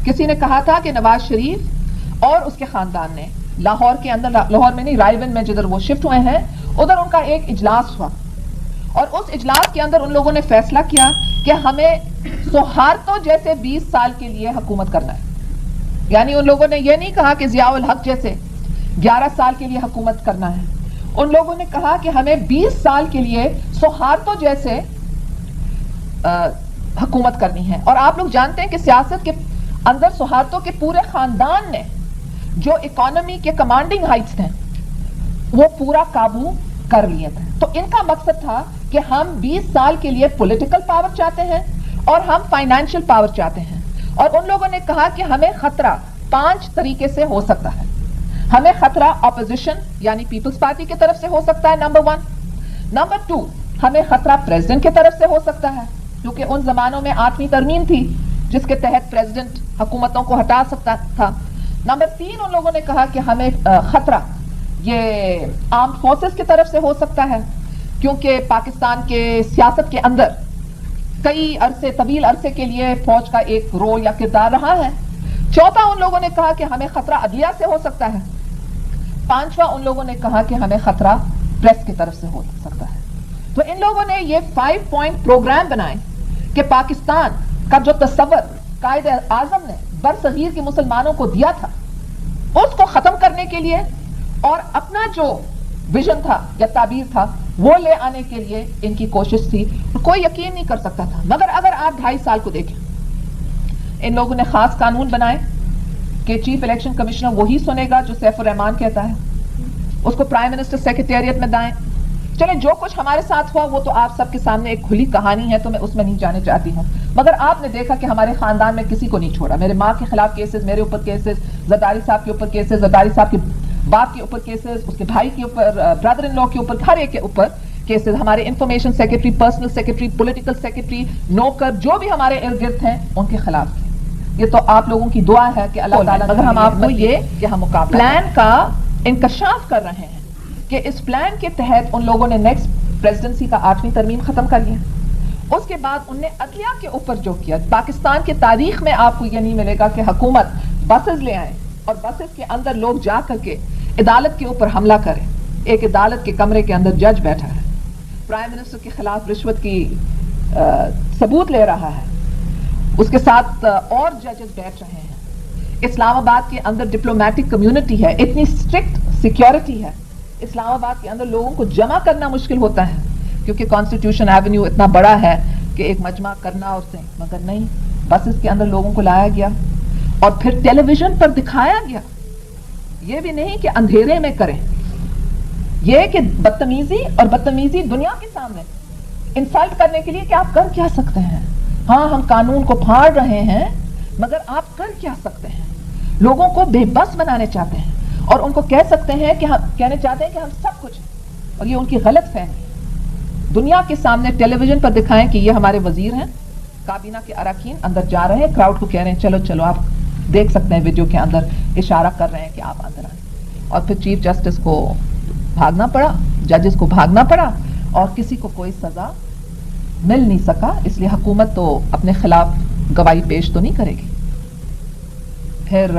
کسی نے کہا تھا کہ نواز شریف اور اس کے خاندان نے لاہور کے اندر، لاہور میں نہیں، رائے ون میں جدھر وہ شفٹ ہوئے ہیں، ادھر ان کا ایک اجلاس ہوا، اور اس اجلاس کے اندر ان لوگوں نے فیصلہ کیا کہ ہمیں سہارتوں جیسے 20 سال کے لیے حکومت کرنا ہے. یعنی ان لوگوں نے یہ نہیں کہا کہ ضیاء الحق جیسے 11 سال کے لیے حکومت کرنا ہے، ان لوگوں نے کہا کہ ہمیں 20 سال کے لیے سہارتوں جیسے حکومت کرنی ہے. اور آپ لوگ جانتے ہیں کہ سیاست کے اندر سہارتوں کے پورے خاندان نے جو اکانومی کے کمانڈنگ ہائٹس تھے وہ پورا قابو کر لیے تھے. تو ان کا مقصد تھا کہ ہم 20 سال کے لیے پولیٹیکل پاور چاہتے ہیں اور ہم فائنینشیل پاور چاہتے ہیں. اور ان لوگوں نے کہا کہ ہمیں خطرہ 5 طریقے سے ہو سکتا ہے. ہمیں خطرہ اپوزیشن یعنی پیپلز پارٹی کی طرف سے ہو سکتا ہے، نمبر 1. نمبر 2، ہمیں خطرہ پریزیڈنٹ کی طرف سے ہو سکتا ہے، کیونکہ ان زمانوں میں 8ویں ترمیم تھی جس کے تحت پریزیڈنٹ حکومتوں کو ہٹا سکتا تھا. نمبر 3، ان لوگوں نے کہا کہ ہمیں خطرہ یہ آرمڈ فورسز کی طرف سے ہو سکتا ہے، کیونکہ پاکستان کے سیاست کے اندر کئی عرصے، طویل عرصے کے لیے فوج کا ایک رول یا کردار رہا ہے. 4، ان لوگوں نے کہا کہ ہمیں خطرہ عدلیہ سے ہو سکتا ہے. 5واں، ان لوگوں نے کہا کہ ہمیں خطرہ پریس کی طرف سے ہو سکتا ہے. تو ان لوگوں نے یہ 5 پوائنٹ پروگرام بنائے کہ پاکستان کا جو تصور قائد اعظم نے برصغیر کے مسلمانوں کو دیا تھا اس کو ختم کرنے کے لیے، اور اپنا جو ویژن تھا یا تعبیر تھا وہ لے آنے کے لیے ان کی کوشش تھی. کوئی یقین نہیں کر سکتا تھا. مگر اگر آپ 2.5 سال کو دیکھیں، ان لوگوں نے خاص قانون بنائے کہ چیف الیکشن کمشنر وہی سنے گا جو سیف الرحمان کہتا ہے، اس کو پرائم منسٹر سیکریٹریٹ میں دائیں. چلیں، جو کچھ ہمارے ساتھ ہوا وہ تو آپ سب کے سامنے ایک کھلی کہانی ہے، تو میں اس میں نہیں جانے چاہتی ہوں. مگر آپ نے دیکھا کہ ہمارے خاندان میں کسی کو نہیں چھوڑا. میرے ماں کے خلاف کیسز، میرے اوپر کیسز، زرداری صاحب کے اوپر کیسز، زرداری صاحب کے باپ کے اوپر کیسز، اس کے بھائی کے اوپر، برادر ان لا کے اوپر، ہر ایک کے اوپر کیسز. ہمارے information secretary, personal secretary, political secretary, نوکر جو بھی ہمارے ارد گرد ہیں ان کے خلاف تھے. یہ تو آپ لوگوں کی دعا ہے کہ اللہ تعالیٰ، اگر ہم آپ کو یہ کہ ہم مقابلہ پلان کا انکشاف کر رہے ہیں کہ اس پلان کے تحت ان لوگوں نے نیکسٹ پریزیڈنسی کا 8ویں ترمیم ختم کر لیا. اس کے بعد ان نے عدلیہ کے اوپر جو کیا، پاکستان کی تاریخ میں آپ کو یہ نہیں ملے گا کہ حکومت بسز لے آئے اور بسز کے اندر لوگ جا کر کے عدالت کے اوپر حملہ کریں. ایک عدالت کے کمرے کے اندر جج بیٹھا ہے، پرائم منسٹر کے خلاف رشوت کی ثبوت لے رہا ہے، اس کے ساتھ اور ججز بیٹھ رہے ہیں. اسلام آباد کے اندر ڈپلومیٹک کمیونٹی ہے، اتنی اسٹرکٹ سیکیورٹی ہے. اسلام آباد کے اندر لوگوں کو جمع کرنا مشکل ہوتا ہے کیونکہ کانسٹیٹیوشن ایونیو اتنا بڑا ہے کہ ایک مجمع کرنا اور سے، مگر نہیں، بسز کے اندر لوگوں کو لایا گیا اور پھر ٹیلی ویژن پر دکھایا گیا. یہ بھی نہیں کہ اندھیرے میں کریں، یہ کہ بدتمیزی، اور بدتمیزی دنیا کے سامنے انسلٹ کرنے کے لیے کہ آپ کر کیا سکتے ہیں. ہاں، ہم قانون کو پھاڑ رہے ہیں مگر آپ کر کیا سکتے ہیں. لوگوں کو بے بس بنانے چاہتے ہیں اور ان کو کہہ سکتے ہیں کہ ہم کہنے چاہتے ہیں کہ ہم سب کچھ ہیں، اور یہ ان کی غلط فہمی. دنیا کے سامنے ٹیلی ویژن پر دکھائیں کہ یہ ہمارے وزیر ہیں، کابینہ کے اراکین اندر جا رہے ہیں، کراؤڈ کو کہہ رہے ہیں چلو چلو، آپ دیکھ سکتے ہیں ویڈیو کے اندر اشارہ کر رہے ہیں کہ آپ اندر آئیں. اور پھر چیف جسٹس کو بھاگنا پڑا، ججز کو بھاگنا پڑا، اور کسی کو کوئی سزا مل نہیں سکا. اس لیے حکومت تو اپنے خلاف گواہی پیش تو نہیں کرے گی. پھر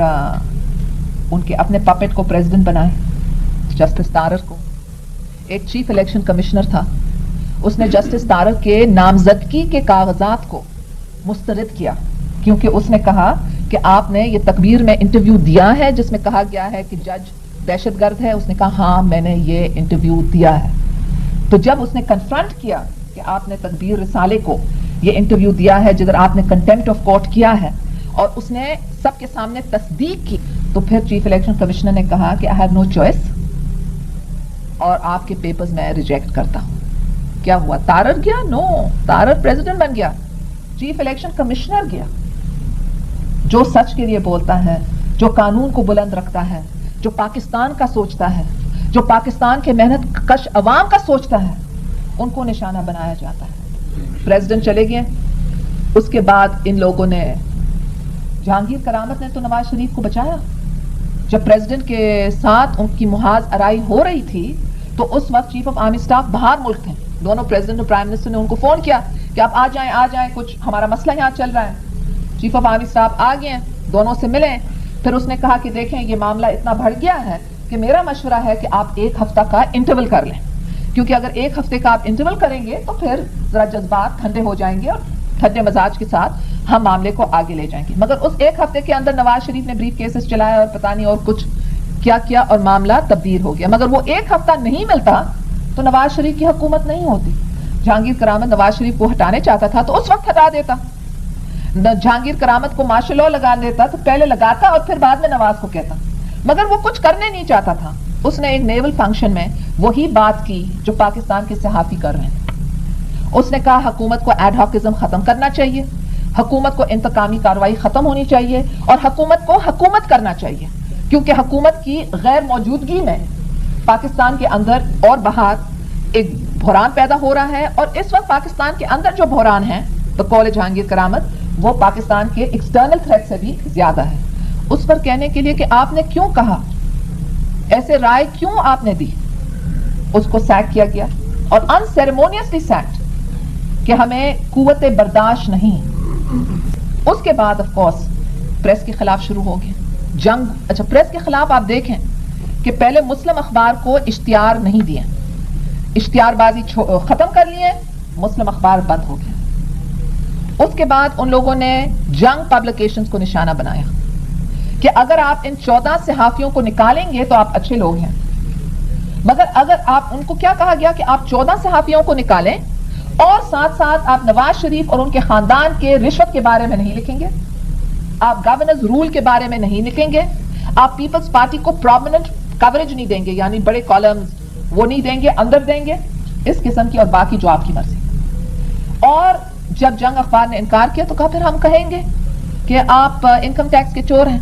ان کے اپنے پپٹ کو پریزیڈنٹ بنائے، جسٹس تارر کو. ایک چیف الیکشن کمشنر تھا، اس نے جسٹس تارر کے نامزدگی کے کاغذات کو مسترد کیا کیونکہ اس نے کہا کہ آپ نے یہ تقریر میں انٹرویو دیا ہے جس میں کہا گیا ہے کہ جج دہشت گرد ہے. اس نے کہا ہاں میں نے یہ انٹرویو دیا ہے. تو جب اس نے کنفرنٹ کیا کہ آپ نے تقریر رسالے کو یہ انٹرویو دیا ہے جدھر آپ نے کنٹمپٹ آف کورٹ کیا ہے، اور اس نے سب کے سامنے تصدیق کی، تو پھر چیف الیکشن کمشنر نے کہا کہ آئی ہیو نو چوائس اور آپ کے پیپرز میں ریجیکٹ کرتا ہوں. کیا ہوا؟ تارر گیا؟ نو، تارر پریزیڈنٹ بن گیا، چیف الیکشن کمشنر گیا. جو سچ کے لیے بولتا ہے، جو قانون کو بلند رکھتا ہے، جو پاکستان کا سوچتا ہے، جو پاکستان کے محنت کش عوام کا سوچتا ہے، ان کو نشانہ بنایا جاتا ہے. پریزیڈنٹ چلے گئے. اس کے بعد ان لوگوں نے، جہانگیر کرامت نے تو نواز شریف کو بچایا. جب پریزیڈنٹ کے ساتھ ان کی محاذ آرائی ہو رہی تھی تو اس وقت چیف آف آرمی اسٹاف باہر ملک تھے. دونوں پریزیڈنٹ اور پرائم منسٹر نے ان کو فون کیا کہ آپ آ جائیں، کچھ ہمارا مسئلہ یہاں چل رہا ہے. چیف آف آرمی اسٹاف آ گئے ہیں. دونوں سے ملے. پھر اس نے کہا کہ دیکھیں یہ معاملہ اتنا بڑھ گیا ہے کہ میرا مشورہ ہے کہ آپ 1 ہفتہ کا انٹرول کر لیں, کیونکہ اگر 1 ہفتے کا آپ انٹرول کریں گے تو پھر ذرا جذبات ٹھنڈے ہو جائیں گے اور ٹھنڈے مزاج کے ساتھ ہم معاملے کو آگے لے جائیں گے. مگر اس 1 ہفتے کے اندر نواز شریف نے بریف کیسز چلایا اور پتہ نہیں اور کچھ کیا اور معاملہ تبدیل ہو گیا. مگر وہ 1 ہفتہ نہیں ملتا تو نواز شریف کی حکومت نہیں ہوتی. جہانگیر کرامت نواز شریف کو ہٹانے چاہتا تھا تو اس وقت ہٹا دیتا. جہانگیر کرامت کو مارشل لاء لگا دیتا تو پہلے لگاتا اور پھر بعد میں نواز کو کہتا. مگر وہ کچھ کرنے نہیں چاہتا تھا. اس نے ایک نیول فنکشن میں وہی بات کی جو پاکستان کے صحافی کر رہے ہیں. اس نے کہا حکومت کو ایڈ ہاکزم ختم کرنا چاہیے, حکومت کو انتقامی کارروائی ختم ہونی چاہیے اور حکومت کو حکومت کرنا چاہیے, کیونکہ حکومت کی غیر موجودگی میں پاکستان کے اندر اور باہر ایک بحران پیدا ہو رہا ہے. اور اس وقت پاکستان کے اندر جو بحران ہے بقول جہانگیر کرامت وہ پاکستان کے ایکسٹرنل تھریٹ سے بھی زیادہ ہے. اس پر کہنے کے لیے کہ آپ نے کیوں کہا, ایسے رائے کیوں آپ نے دی, اس کو سیک کیا گیا اور ان سیریمونیسلی سیکڈ کہ ہمیں قوت برداشت نہیں. اس کے بعد آف کورس پریس کے خلاف شروع ہو گیا جنگ. اچھا پریس کے خلاف آپ دیکھیں کہ پہلے مسلم اخبار کو اشتہار نہیں دیے, اشتہار بازی ختم کر لیے, مسلم اخبار بند ہو گیا. اس کے بعد ان لوگوں نے جنگ پبلیکیشنز کو نشانہ بنایا کہ اگر آپ ان 14 صحافیوں کو نکالیں گے تو آپ اچھے لوگ ہیں. مگر اگر آپ ان کو کیا کہا گیا کہ آپ 14 صحافیوں کو نکالیں اور ساتھ ساتھ آپ نواز شریف اور ان کے خاندان کے رشوت کے بارے میں نہیں لکھیں گے, آپ گورننس رول کے بارے میں نہیں لکھیں گے, آپ پیپلز پارٹی کو پرومیننٹ کوریج نہیں دیں گے, یعنی بڑے کالمز وہ نہیں دیں گے, اندر دیں گے, اس قسم کی اور باقی جو آپ کی مرضی. اور جب جنگ اخبار نے انکار کیا تو کہا پھر ہم کہیں گے کہ آپ انکم ٹیکس کے چور ہیں.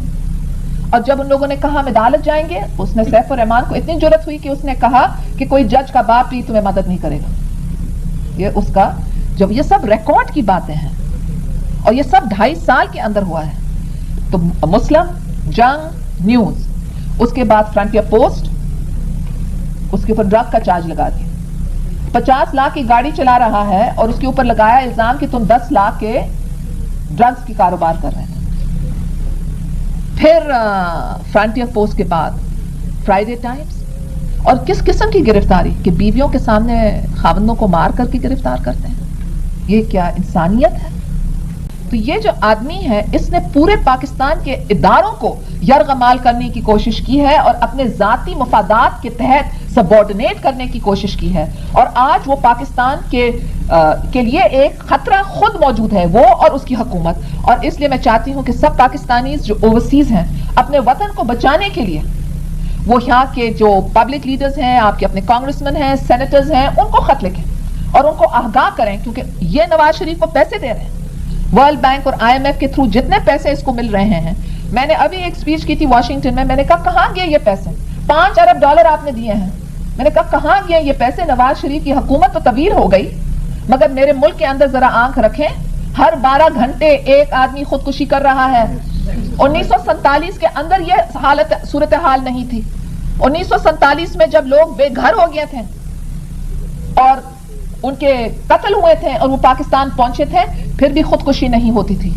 اور جب ان لوگوں نے کہا ہم عدالت جائیں گے, اس نے سیف الرحمان کو اتنی جرأت ہوئی کہ اس نے کہا کہ کوئی جج کا باپ بھی تمہیں مدد نہیں کرے گا. یہ اس کا جب یہ سب ریکارڈ کی باتیں ہیں اور یہ سب 2.5 سال کے اندر ہوا ہے. تو مسلم, جنگ, نیوز, اس کے بعد فرنٹیئر پوسٹ, اس کے اوپر ڈرگ کا چارج لگا دیا. 50 لاکھ کی گاڑی چلا رہا ہے اور اس کے اوپر لگایا الزام کہ تم 10 لاکھ کے ڈرگز کی کاروبار کر رہے ہیں. پھر فرنٹیئر پوسٹ کے بعد فرائیڈے ٹائمز, اور کس قسم کی گرفتاری کہ بیویوں کے سامنے خاوندوں کو مار کر کے گرفتار کرتے ہیں. یہ کیا انسانیت ہے؟ تو یہ جو آدمی ہے اس نے پورے پاکستان کے اداروں کو یرغمال کرنے کی کوشش کی ہے اور اپنے ذاتی مفادات کے تحت سبارڈینیٹ کرنے کی کوشش کی ہے. اور آج وہ پاکستان کے لیے ایک خطرہ خود موجود ہے, وہ اور اس کی حکومت. اور اس لیے میں چاہتی ہوں کہ سب پاکستانیز جو اوورسیز ہیں اپنے وطن کو بچانے کے لیے وہ یہاں کے جو پبلک لیڈرز ہیں, آپ کے اپنے کانگریس مین ہیں, سینیٹرز ہیں, ان کو خط لکھیں اور ان کو آگاہ کریں, کیونکہ یہ نواز شریف کو پیسے دے رہے ہیں. ورلڈ بینک اور IMF کے تھرو جتنے پیسے اس کو مل رہے ہیں, میں نے ابھی ایک سپیچ کی تھی واشنگٹن میں, میں نے کہا کہاں گئے یہ پیسے؟ $5 ارب آپ نے دیے ہیں. میں نے کہا کہاں گئے یہ پیسے؟ نواز شریف کی حکومت تو طویل ہو گئی, مگر میرے ملک کے اندر ذرا آنکھ رکھیں, ہر 12 گھنٹے ایک آدمی خودکشی کر رہا ہے. 1947 کے اندر یہ حالت صورتحال نہیں تھی. 1947 میں جب لوگ بے گھر ہو گئے تھے اور ان کے قتل ہوئے تھے اور وہ پاکستان پہنچے تھے, پھر بھی خودکشی نہیں ہوتی تھی.